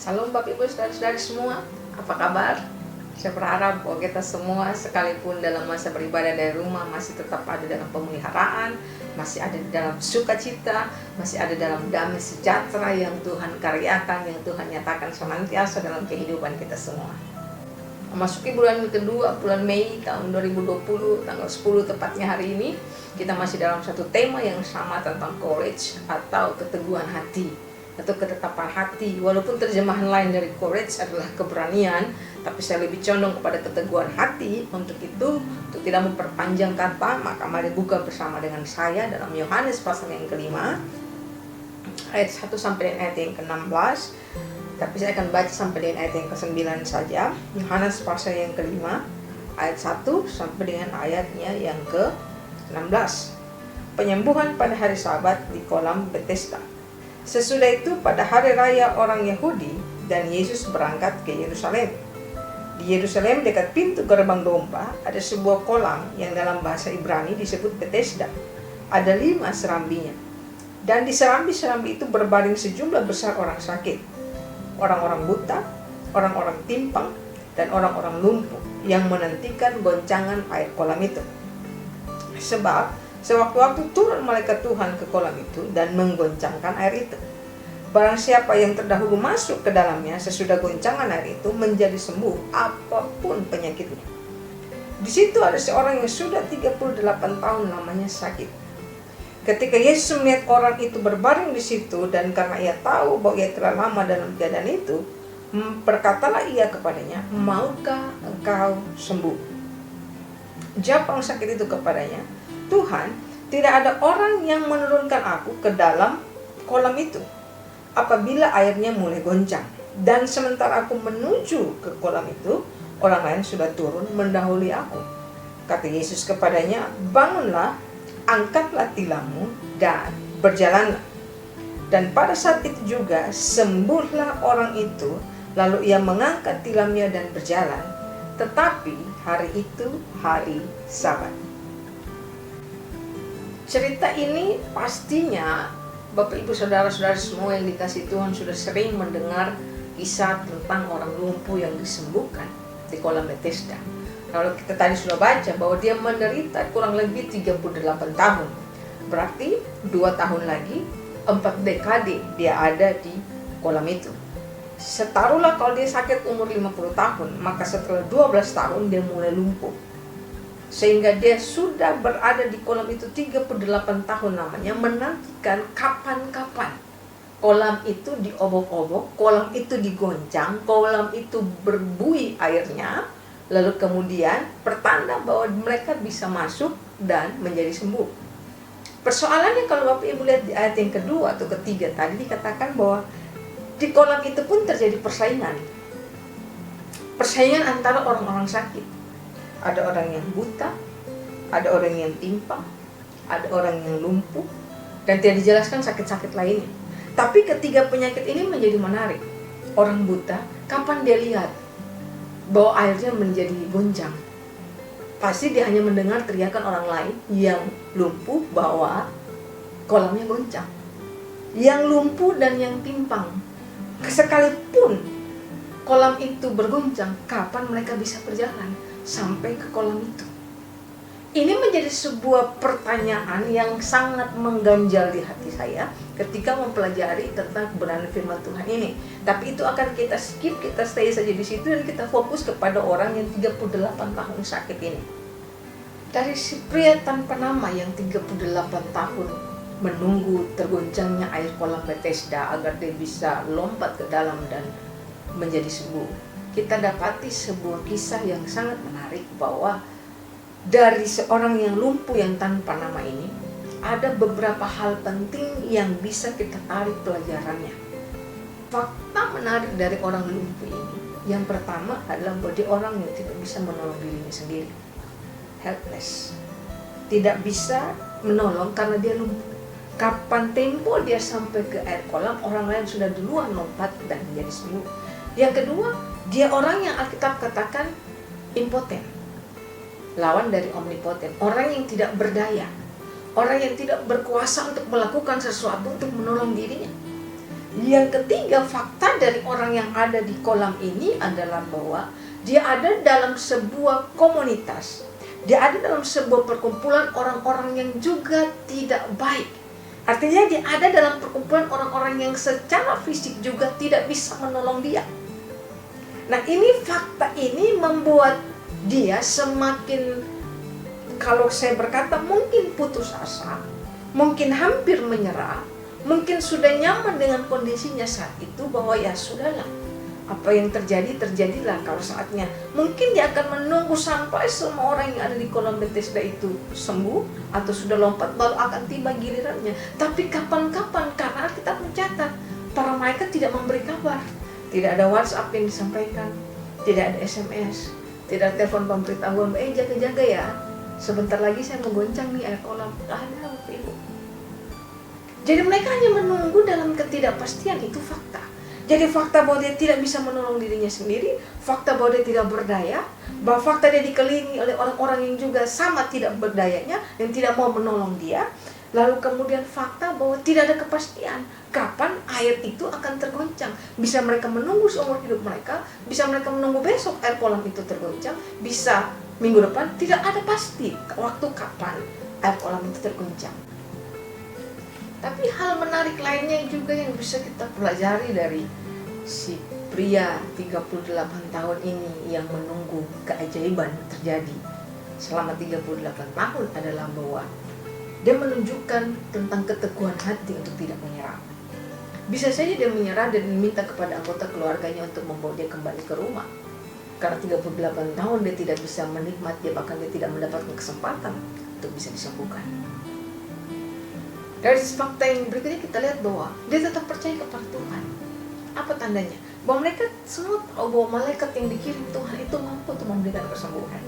Salam Bapak Ibu Saudara-saudari semua, apa kabar? Saya berharap bahwa kita semua sekalipun dalam masa beribadah dari rumah masih tetap ada dalam pemeliharaan, masih ada di dalam sukacita, masih ada dalam damai sejahtera yang Tuhan karyakan, yang Tuhan nyatakan senantiasa dalam kehidupan kita semua. Memasuki bulan kedua, bulan Mei tahun 2020, tanggal 10 tepatnya hari ini, kita masih dalam satu tema yang sama tentang courage atau keteguhan hati atau ketetapan hati. Walaupun terjemahan lain dari courage adalah keberanian, tapi saya lebih condong kepada keteguhan hati. Untuk itu, untuk tidak memperpanjang kata, maka mari buka bersama dengan saya dalam Yohanes pasal yang kelima, ayat 1 sampai dengan ayat yang ke-16. Tapi saya akan baca sampai dengan ayat yang ke-9 saja. Yohanes pasal yang kelima, ayat 1 sampai dengan ayatnya yang ke-16. Penyembuhan pada hari Sabat di kolam Bethesda. Sesudah itu pada hari raya orang Yahudi dan Yesus berangkat ke Yerusalem. Di Yerusalem dekat pintu gerbang domba ada sebuah kolam yang dalam bahasa Ibrani disebut Bethesda. Ada 5 serambinya. Dan di serambi-serambi itu berbaring sejumlah besar orang sakit, orang-orang buta, orang-orang timpang, dan orang-orang lumpuh yang menantikan goncangan air kolam itu. Sebab sewaktu-waktu turun malaikat Tuhan ke kolam itu dan menggoncangkan air itu. Barang siapa yang terdahulu masuk ke dalamnya sesudah goncangan air itu menjadi sembuh apapun penyakitnya. Di situ ada seorang yang sudah 38 tahun namanya sakit. Ketika Yesus melihat orang itu berbaring di situ dan karena ia tahu bahwa ia telah lama dalam keadaan itu, berkatalah ia kepadanya, "Maukah engkau sembuh?" Jawab orang sakit itu kepadanya, "Tuhan, tidak ada orang yang menurunkan aku ke dalam kolam itu apabila airnya mulai goncang. Dan sementara aku menuju ke kolam itu, orang lain sudah turun mendahului aku." Kata Yesus kepadanya, "Bangunlah, angkatlah tilammu dan berjalanlah." Dan pada saat itu juga sembuhlah orang itu, lalu ia mengangkat tilamnya dan berjalan. Tetapi hari itu hari Sabat. Cerita ini pastinya Bapak Ibu Saudara-saudari semua yang dikasihi Tuhan sudah sering mendengar kisah tentang orang lumpuh yang disembuhkan di kolam Bethesda. Lalu kita tadi sudah baca bahwa dia menderita kurang lebih 38 tahun. Berarti 2 tahun lagi 4 dekade dia ada di kolam itu. Setaruhlah kalau dia sakit umur 50 tahun, maka setelah 12 tahun dia mulai lumpuh. Sehingga dia sudah berada di kolam itu 38 tahun namanya, menantikan kapan-kapan kolam itu diobok-obok, kolam itu digoncang, kolam itu berbuih airnya, lalu kemudian pertanda bahwa mereka bisa masuk dan menjadi sembuh. Persoalannya kalau Bapak Ibu lihat di ayat yang kedua atau ketiga tadi dikatakan bahwa di kolam itu pun terjadi persaingan. Persaingan antara orang-orang sakit. Ada orang yang buta, ada orang yang timpang, ada orang yang lumpuh, dan tidak dijelaskan sakit-sakit lainnya. Tapi ketiga penyakit ini menjadi menarik. Orang buta, kapan dia lihat bahwa airnya menjadi goncang? Pasti dia hanya mendengar teriakan orang lain yang lumpuh bahwa kolamnya goncang. Yang lumpuh dan yang timpang, sekalipun kolam itu bergoncang, kapan mereka bisa berjalan sampai ke kolam itu? Ini menjadi sebuah pertanyaan yang sangat mengganjal di hati saya ketika mempelajari tentang kebenaran firman Tuhan ini. Tapi itu akan kita skip, kita stay saja di situ dan kita fokus kepada orang yang 38 tahun sakit ini. Dari si pria tanpa nama yang 38 tahun menunggu tergoncangnya air kolam Bethesda agar dia bisa lompat ke dalam dan menjadi sembuh. Kita dapati sebuah kisah yang sangat menarik bahwa dari seorang yang lumpuh yang tanpa nama ini ada beberapa hal penting yang bisa kita tarik pelajarannya. Fakta menarik dari orang lumpuh ini, yang pertama adalah bahwa dia orang yang tidak bisa menolong dirinya sendiri, helpless, tidak bisa menolong karena dia lumpuh. Kapan tempo dia sampai ke air kolam, orang lain sudah duluan lompat dan menjadi sembuh. Yang kedua, dia orang yang Alkitab katakan impoten, lawan dari omnipoten, orang yang tidak berdaya, orang yang tidak berkuasa untuk melakukan sesuatu untuk menolong dirinya. Yang ketiga, fakta dari orang yang ada di kolam ini adalah bahwa dia ada dalam sebuah komunitas. Dia ada dalam sebuah perkumpulan orang-orang yang juga tidak baik. Artinya dia ada dalam perkumpulan orang-orang yang secara fisik juga tidak bisa menolong dia. Nah, ini fakta ini membuat dia semakin, kalau saya berkata, mungkin putus asa, mungkin hampir menyerah, mungkin sudah nyaman dengan kondisinya saat itu, bahwa ya sudahlah, apa yang terjadi, terjadilah kalau saatnya. Mungkin dia akan menunggu sampai semua orang yang ada di kolam Bethesda itu sembuh atau sudah lompat, baru akan tiba gilirannya. Tapi kapan-kapan, karena kita mencatat para malaikat tidak memberi kabar. Tidak ada WhatsApp yang disampaikan, tidak ada SMS, tidak ada telepon pemberitahuan, jaga-jaga ya, sebentar lagi saya mau goncang nih air kolam. Ada Bapak Ibu. Jadi mereka hanya menunggu dalam ketidakpastian, itu fakta. Jadi fakta bahwa dia tidak bisa menolong dirinya sendiri, fakta bahwa dia tidak berdaya, bahwa fakta dia dikelilingi oleh orang-orang yang juga sama tidak berdayanya, yang tidak mau menolong dia. Lalu kemudian fakta bahwa tidak ada kepastian kapan air itu akan tergoncang. Bisa mereka menunggu seumur hidup mereka, bisa mereka menunggu besok air kolam itu tergoncang, bisa minggu depan, tidak ada pasti waktu kapan air kolam itu tergoncang. Tapi hal menarik lainnya juga yang bisa kita pelajari dari si pria 38 tahun ini yang menunggu keajaiban terjadi selama 38 tahun adalah bahwa dia menunjukkan tentang keteguhan hati untuk tidak menyerah. Bisa saja dia menyerah dan meminta kepada anggota keluarganya untuk membawa dia kembali ke rumah. Karena 38 tahun dia tidak bisa menikmati, bahkan dia tidak mendapatkan kesempatan untuk bisa disembuhkan. Dari fakta yang berikutnya kita lihat bahwa dia tetap percaya kepada Tuhan. Apa tandanya? Bahwa mereka semua tahu bahwa malaikat yang dikirim Tuhan itu mampu untuk memberikan kesembuhan.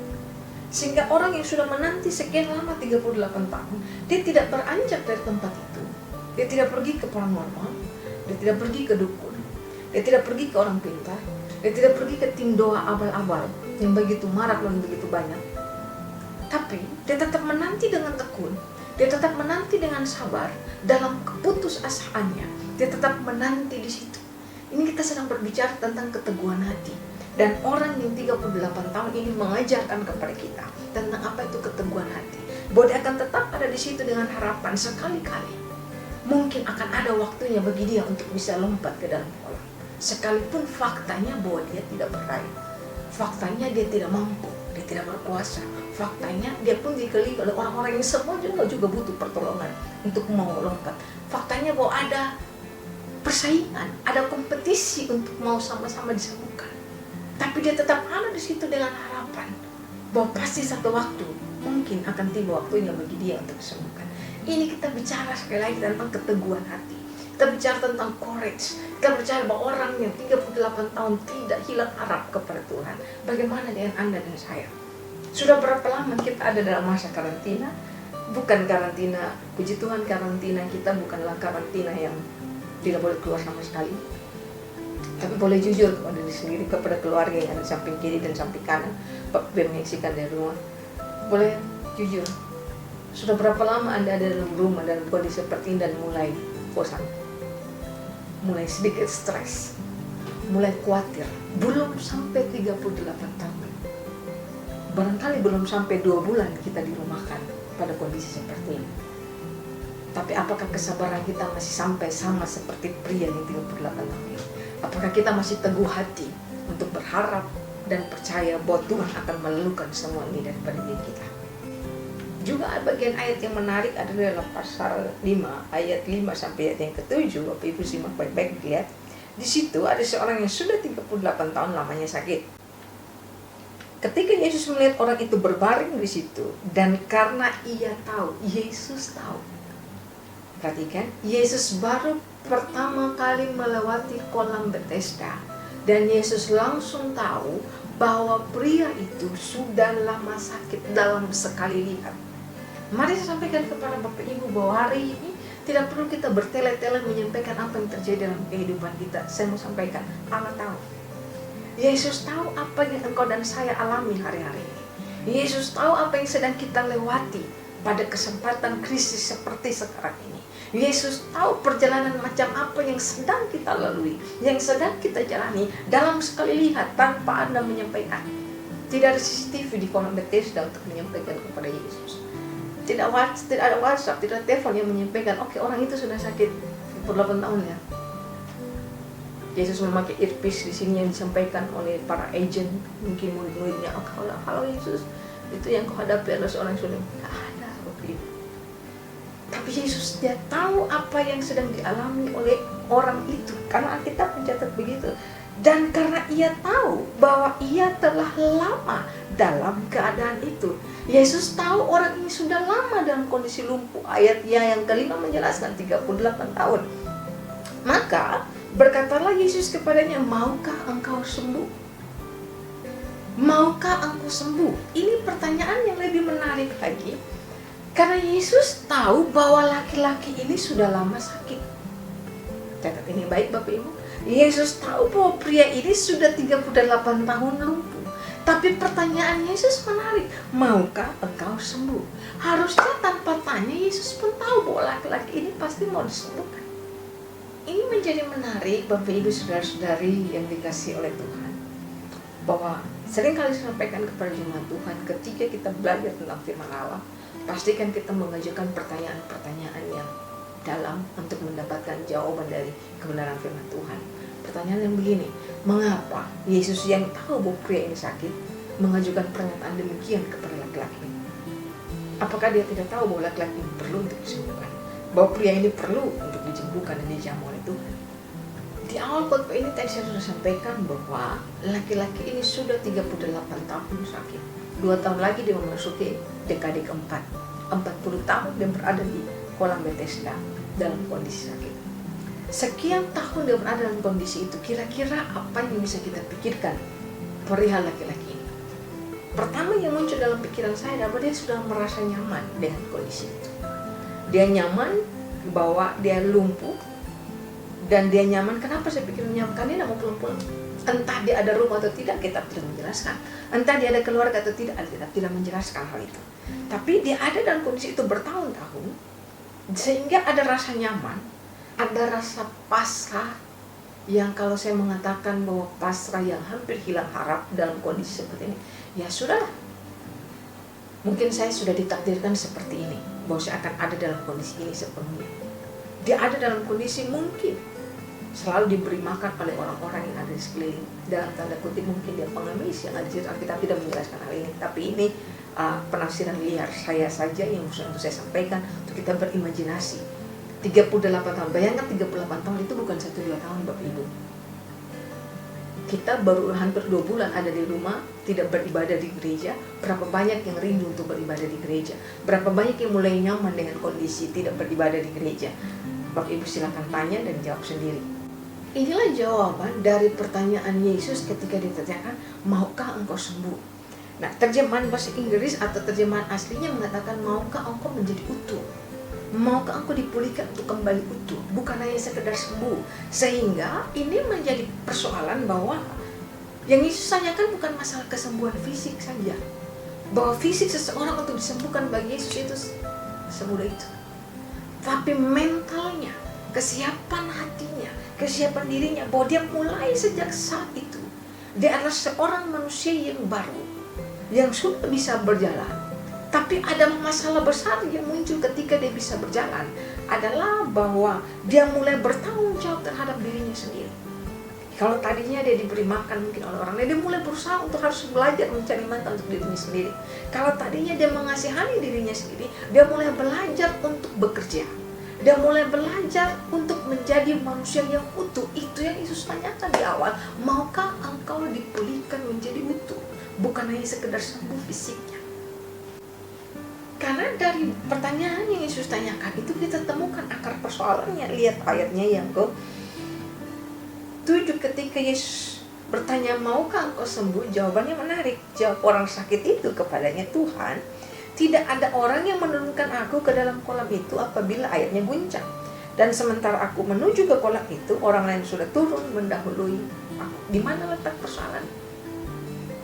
Sehingga orang yang sudah menanti sekian lama 38 tahun, dia tidak beranjak dari tempat itu. Dia tidak pergi ke paranormal, dia tidak pergi ke dukun, dia tidak pergi ke orang pintar, dia tidak pergi ke tim doa abal-abal yang begitu marak dan begitu banyak. Tapi dia tetap menanti dengan tekun, dia tetap menanti dengan sabar dalam keputusasaannya. Dia tetap menanti di situ. Ini kita sedang berbicara tentang keteguhan hati. Dan orang yang 38 tahun ini mengajarkan kepada kita tentang apa itu keteguhan hati. Bahwa dia akan tetap ada di situ dengan harapan sekali-kali mungkin akan ada waktunya bagi dia untuk bisa lompat ke dalam kolam. Sekalipun faktanya bahwa dia tidak berdaya. Faktanya dia tidak mampu, dia tidak berkuasa. Faktanya dia pun dikelilingi oleh orang-orang yang semua juga butuh pertolongan untuk mau lompat. Faktanya bahwa ada persaingan, ada kompetisi untuk mau sama-sama disembuhkan. Tapi dia tetap ada di situ dengan harapan bahwa pasti satu waktu mungkin akan tiba waktunya bagi dia untuk disembuhkan. Ini kita bicara sekali lagi tentang keteguhan hati. Kita bicara tentang courage. Kita bicara bahwa orang yang 38 tahun tidak hilang harap kepada Tuhan. Bagaimana dengan Anda dan saya? Sudah berapa lama kita ada dalam masa karantina? Bukan karantina, puji Tuhan, karantina kita bukanlah karantina yang tidak boleh keluar sama sekali. Tapi boleh jujur kepada diri sendiri, kepada keluarga yang ada di samping kiri dan samping kanan, yang menyaksikan dari rumah. Boleh jujur, sudah berapa lama Anda ada dalam rumah dalam kondisi seperti ini dan mulai bosan, mulai sedikit stres, mulai khawatir? Belum sampai 38 tahun, barangkali belum sampai 2 bulan kita dirumahkan pada kondisi seperti ini. Tapi apakah kesabaran kita masih sampai sama seperti pria yang 38 tahun ini? Apakah kita masih teguh hati untuk berharap dan percaya bahwa Tuhan akan melalukan semua ini daripada diri kita? Juga bagian ayat yang menarik adalah dalam pasal 5 ayat 5 sampai ayat yang ke-7. Bapak Ibu simak baik-baik lihat. Di situ ada seorang yang sudah 38 tahun lamanya sakit. Ketika Yesus melihat orang itu berbaring di situ, dan karena ia tahu, Yesus tahu. Perhatikan, Yesus baru pertama kali melewati kolam Bethesda, dan Yesus langsung tahu bahwa pria itu sudah lama sakit dalam sekali lihat. Mari saya sampaikan kepada Bapak Ibu bahwa hari ini tidak perlu kita bertele-tele menyampaikan apa yang terjadi dalam kehidupan kita. Saya mau sampaikan, Allah tahu. Yesus tahu apa yang engkau dan saya alami hari-hari ini. Yesus tahu apa yang sedang kita lewati pada kesempatan krisis seperti sekarang ini. Yesus tahu perjalanan macam apa yang sedang kita lalui, yang sedang kita jalani. Dalam sekali lihat tanpa Anda menyampaikan. Tidak ada CCTV di kolam Bethesda untuk menyampaikan kepada Yesus. Tidak ada WhatsApp, tidak ada telepon yang menyampaikan, oke, orang itu sudah sakit 48 tahun ya. Yesus memakai earpiece di sini yang disampaikan oleh para agent, mungkin murid-muridnya. Oh, kalau Yesus itu yang kau hadapi adalah seorang yang sudah tidak ada waktu itu. Tapi Yesus dia tahu apa yang sedang dialami oleh orang itu, karena Alkitab mencatat begitu. Dan karena ia tahu bahwa ia telah lama dalam keadaan itu, Yesus tahu orang ini sudah lama dalam kondisi lumpuh. Ayatnya yang kelima menjelaskan 38 tahun. Maka berkatalah Yesus kepadanya, maukah engkau sembuh? Maukah engkau sembuh? Ini pertanyaan yang lebih menarik lagi. Karena Yesus tahu bahwa laki-laki ini sudah lama sakit. Catat ini baik Bapak Ibu. Yesus tahu bahwa pria ini sudah 38 tahun lumpuh. Tapi pertanyaan Yesus menarik. Maukah engkau sembuh? Harusnya tanpa tanya Yesus pun tahu bahwa laki-laki ini pasti mau disembuhkan. Ini menjadi menarik Bapak Ibu saudara-saudari yang dikasihi oleh Tuhan. Bahwa sering kali saya sampaikan kepada jemaat Tuhan, ketika kita belajar tentang firman Allah, pastikan kita mengajukan pertanyaan-pertanyaan yang dalam untuk mendapatkan jawaban dari kebenaran firman Tuhan. Pertanyaan yang begini, mengapa Yesus yang tahu bahwa pria ini sakit mengajukan pernyataan demikian kepada laki-laki? Apakah dia tidak tahu bahwa laki-laki ini perlu untuk disembuhkan? Bahwa pria ini perlu untuk disembuhkan dan dijamu oleh Tuhan? Di awal khotbah ini tadi saya sudah sampaikan bahwa laki-laki ini sudah 38 tahun sakit. 2 tahun lagi dia memasuki dekade keempat. 40 tahun dia berada di kolam Bethesda dalam kondisi sakit. Sekian tahun dia berada dalam kondisi itu, kira-kira apa yang bisa kita pikirkan perihal laki-laki ini? Pertama yang muncul dalam pikiran saya adalah dia sudah merasa nyaman dengan kondisi itu. Dia nyaman bahwa dia lumpuh, dan dia nyaman. Kenapa saya pikir nyaman? Karena dia tidak mau pulang-pulang. Entah dia ada rumah atau tidak, kita tidak menjelaskan. Entah dia ada keluarga atau tidak, kita tidak menjelaskan hal itu. Tapi dia ada dalam kondisi itu bertahun-tahun, sehingga ada rasa nyaman, ada rasa pasrah, yang kalau saya mengatakan bahwa pasrah yang hampir hilang harap dalam kondisi seperti ini, ya sudah. Mungkin saya sudah ditakdirkan seperti ini, bahwa saya akan ada dalam kondisi ini sepenuhnya. Dia ada dalam kondisi mungkin selalu diberi makan oleh orang-orang yang ada di sekeliling. Dalam tanda kutip mungkin dia pengemis yang ada di situ. Alkitab tidak menjelaskan hal ini, tapi ini penafsiran liar saya saja yang untuk saya sampaikan untuk kita berimajinasi. 38 tahun, bayangkan 38 tahun itu bukan 1-2 tahun Bapak Ibu. Kita baru hampir 2 bulan ada di rumah, tidak beribadah di gereja. Berapa banyak yang rindu untuk beribadah di gereja? Berapa banyak yang mulai nyaman dengan kondisi tidak beribadah di gereja? Bapak Ibu silakan tanya dan jawab sendiri. Inilah jawaban dari pertanyaan Yesus ketika ditanyakan, maukah engkau sembuh? Nah, terjemahan bahasa Inggris atau terjemahan aslinya mengatakan, maukah engkau menjadi utuh? Maukah engkau dipulihkan untuk kembali utuh? Bukan hanya sekedar sembuh. Sehingga ini menjadi persoalan bahwa yang Yesus tanyakan bukan masalah kesembuhan fisik saja. Bahwa fisik seseorang untuk disembuhkan bagi Yesus itu semudah itu. Tapi mentalnya, kesiapan hatinya, kesiapan dirinya, bahwa dia mulai sejak saat itu dia adalah seorang manusia yang baru, yang sudah bisa berjalan. Tapi ada masalah besar yang muncul ketika dia bisa berjalan, adalah bahwa dia mulai bertanggung jawab terhadap dirinya sendiri. Kalau tadinya dia diberi makan mungkin oleh orang lain, dia mulai berusaha untuk harus belajar mencari makan untuk dirinya sendiri. Kalau tadinya dia mengasihani dirinya sendiri, dia mulai belajar untuk bekerja. Dia mulai belajar untuk menjadi manusia yang utuh. Itu yang Yesus tanyakan di awal. Maukah engkau dipulihkan menjadi utuh? Bukan hanya sekedar sembuh fisiknya. Karena dari pertanyaan yang Yesus tanyakan itu kita temukan akar persoalannya. Lihat ayatnya yang ke-7 ketika Yesus bertanya, maukah engkau sembuh? Jawabannya menarik. Jawab orang sakit itu kepadanya, Tuhan, tidak ada orang yang menurunkan aku ke dalam kolam itu apabila airnya guncang. Dan sementara aku menuju ke kolam itu, orang lain sudah turun mendahului aku. Di mana letak persoalan?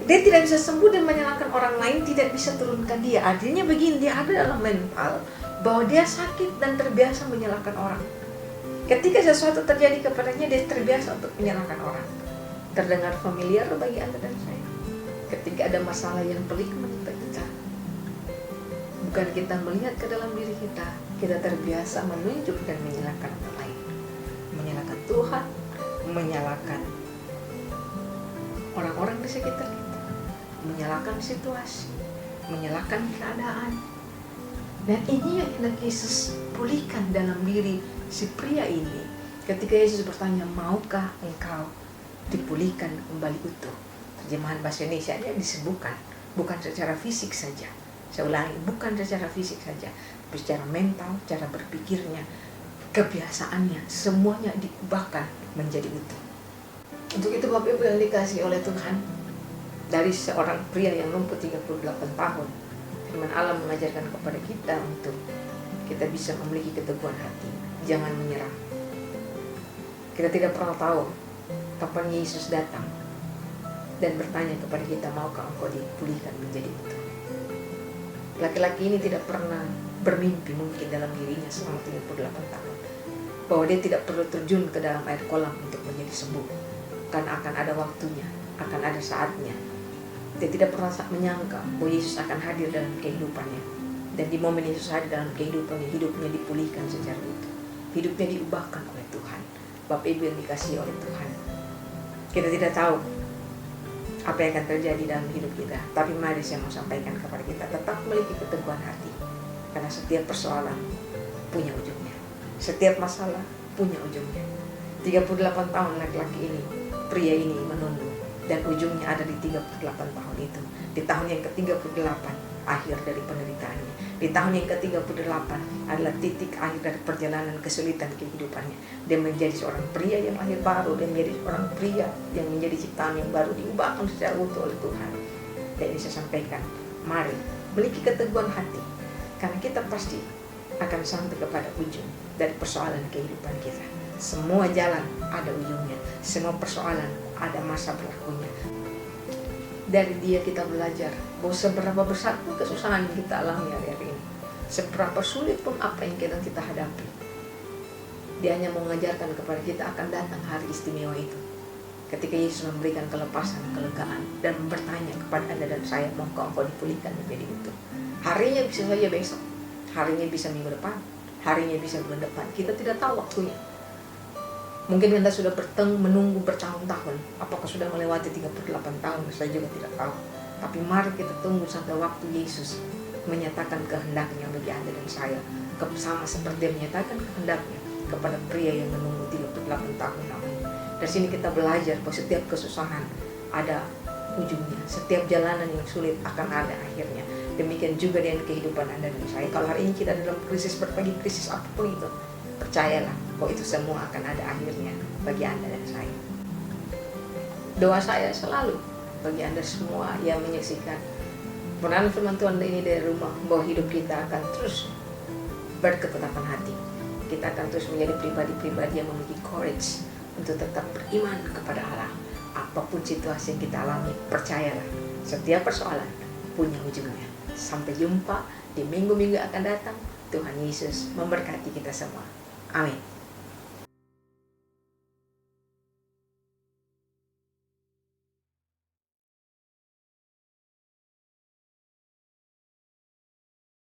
Dia tidak bisa sembuh dan menyalahkan orang lain tidak bisa turunkan dia. Artinya begini, dia ada dalam mental bahwa dia sakit dan terbiasa menyalahkan orang. Ketika sesuatu terjadi kepadanya, dia terbiasa untuk menyalahkan orang. Terdengar familiar bagi Anda dan saya? Ketika ada masalah yang pelik menimpa kita, bukan kita melihat ke dalam diri kita, kita terbiasa menunjuk dan menyalahkan orang lain, menyalahkan Tuhan, menyalahkan orang-orang di sekitar kita, menyalahkan situasi, menyalahkan keadaan. Dan ini yang hendak Yesus pulihkan dalam diri si pria ini. Ketika Yesus bertanya, maukah engkau dipulihkan kembali utuh? Terjemahan bahasa Indonesia-nya disebutkan, bukan secara fisik saja. Saya ulangi, bukan secara fisik saja, tapi secara mental, cara berpikirnya, kebiasaannya, semuanya diubahkan menjadi utuh. Untuk itu Bapak Ibu yang dikasihi oleh Tuhan, dari seorang pria yang lumpuh 38 tahun, firman Allah mengajarkan kepada kita untuk kita bisa memiliki keteguhan hati. Jangan menyerah. Kita tidak pernah tahu kapan Yesus datang dan bertanya kepada kita, maukah engkau dipulihkan menjadi utuh? Laki-laki ini tidak pernah bermimpi mungkin dalam dirinya selama 38 tahun bahwa dia tidak perlu terjun ke dalam air kolam untuk menjadi sembuh, karena akan ada waktunya, akan ada saatnya. Dia tidak pernah menyangka bahwa Yesus akan hadir dalam kehidupannya. Dan di momen Yesus hadir dalam kehidupannya, hidupnya dipulihkan secara utuh. Hidupnya diubahkan oleh Tuhan. Bapak Ibu yang dikasihi oleh Tuhan, kita tidak tahu apa yang akan terjadi dalam hidup kita. Tapi mari saya mau sampaikan kepada kita, tetap memiliki keteguhan hati. Karena setiap persoalan punya ujungnya. Setiap masalah punya ujungnya. 38 tahun laki-laki ini, pria ini menunggu. Dan ujungnya ada di 38 tahun itu. Di tahun yang ke-38, akhir dari penderitaannya. Di tahun yang ke-38 adalah titik akhir dari perjalanan kesulitan kehidupannya. Dia menjadi seorang pria yang lahir baru. Dia menjadi seorang pria yang menjadi ciptaan yang baru, diubahkan secara utuh oleh Tuhan. Dan ini saya sampaikan, mari miliki keteguhan hati. Karena kita pasti akan sampai kepada ujung dari persoalan kehidupan kita. Semua jalan ada ujungnya, semua persoalan ada masa berlakunya. Dari dia kita belajar bahwa seberapa besar pun kesusahan yang kita alami hari-hari ini, seberapa sulit pun apa yang kita hadapi, dia hanya mengajarkan kepada kita akan datang hari istimewa itu. Ketika Yesus memberikan kelepasan, kelegaan, dan bertanya kepada Anda dan saya, maukah engkau dipulihkan menjadi utuh? Harinya bisa saja besok, harinya bisa minggu depan, harinya bisa bulan depan. Kita tidak tahu waktunya. Mungkin Anda sudah menunggu bertahun-tahun. Apakah sudah melewati 38 tahun? Saya juga tidak tahu. Tapi mari kita tunggu sampai waktu Yesus menyatakan kehendaknya bagi Anda dan saya. Sama seperti dia menyatakan kehendaknya kepada pria yang menunggu 38 tahun namanya. Dari sini kita belajar bahwa setiap kesusahan ada ujungnya. Setiap jalanan yang sulit akan ada akhirnya. Demikian juga dengan kehidupan Anda dan saya. Kalau hari ini kita dalam krisis, berbagai krisis apapun itu, percayalah bahwa itu semua akan ada akhirnya bagi Anda dan saya. Doa saya selalu bagi Anda semua yang menyaksikan peran firman Tuhan ini dari rumah, bahwa hidup kita akan terus berketetapan hati. Kita akan terus menjadi pribadi-pribadi yang memiliki courage untuk tetap beriman kepada Allah. Apapun situasi yang kita alami, percayalah, setiap persoalan punya ujungnya. Sampai jumpa di minggu-minggu akan datang. Tuhan Yesus memberkati kita semua. Amin.